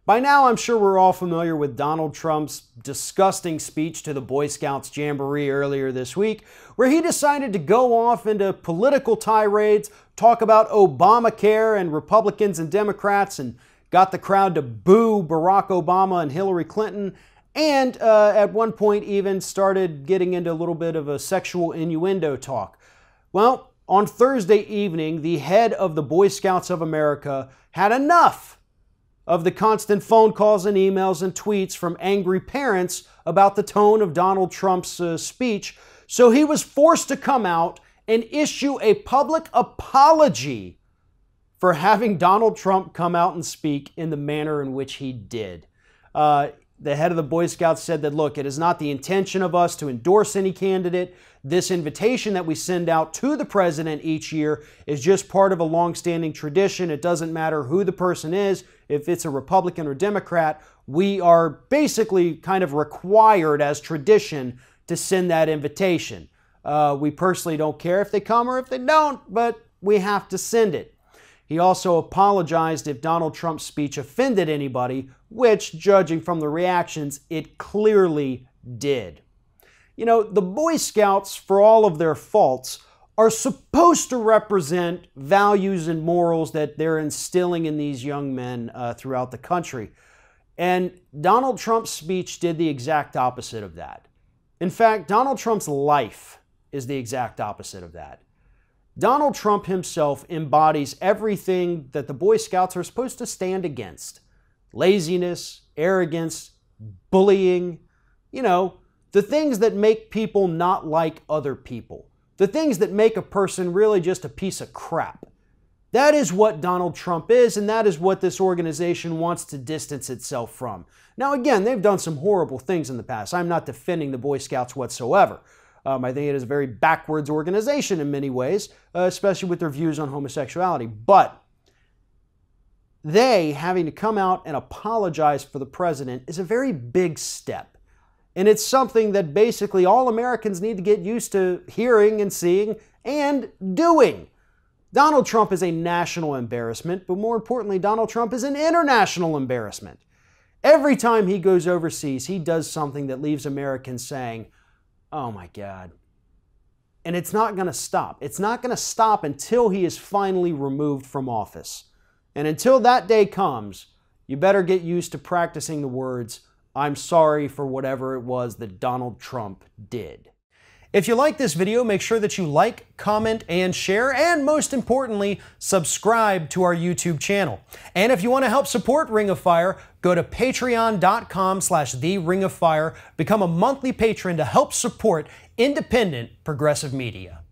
By now, I'm sure we're all familiar with Donald Trump's disgusting speech to the Boy Scouts Jamboree earlier this week, where he decided to go off into political tirades, talk about Obamacare and Republicans and Democrats, and got the crowd to boo Barack Obama and Hillary Clinton, and at one point even started getting into a little bit of a sexual innuendo talk. Well, on Thursday evening, the head of the Boy Scouts of America had enough of the constant phone calls and emails and tweets from angry parents about the tone of Donald Trump's speech, so he was forced to come out and issue a public apology for having Donald Trump come out and speak in the manner in which he did. The head of the Boy Scouts said that, look, it is not the intention of us to endorse any candidate. This invitation that we send out to the president each year is just part of a long-standing tradition. It doesn't matter who the person is, if it's a Republican or Democrat, we are basically kind of required as tradition to send that invitation. We personally don't care if they come or if they don't, but we have to send it. He also apologized if Donald Trump's speech offended anybody, which, judging from the reactions, it clearly did. You know, the Boy Scouts, for all of their faults, are supposed to represent values and morals that they're instilling in these young men throughout the country. And Donald Trump's speech did the exact opposite of that. In fact, Donald Trump's life is the exact opposite of that. Donald Trump himself embodies everything that the Boy Scouts are supposed to stand against. Laziness, arrogance, bullying, you know, the things that make people not like other people. The things that make a person really just a piece of crap. That is what Donald Trump is, and that is what this organization wants to distance itself from. Now, again, they've done some horrible things in the past. I'm not defending the Boy Scouts whatsoever. I think it is a very backwards organization in many ways, especially with their views on homosexuality. But they having to come out and apologize for the president is a very big step. And it's something that basically all Americans need to get used to hearing and seeing and doing. Donald Trump is a national embarrassment, but more importantly, Donald Trump is an international embarrassment. Every time he goes overseas, he does something that leaves Americans saying, oh my God. And it's not going to stop. It's not going to stop until he is finally removed from office. And until that day comes, you better get used to practicing the words, I'm sorry for whatever it was that Donald Trump did. If you like this video, make sure that you like, comment, and share, and most importantly, subscribe to our YouTube channel. And if you want to help support Ring of Fire, go to patreon.com/TheRingOfFire, become a monthly patron to help support independent progressive media.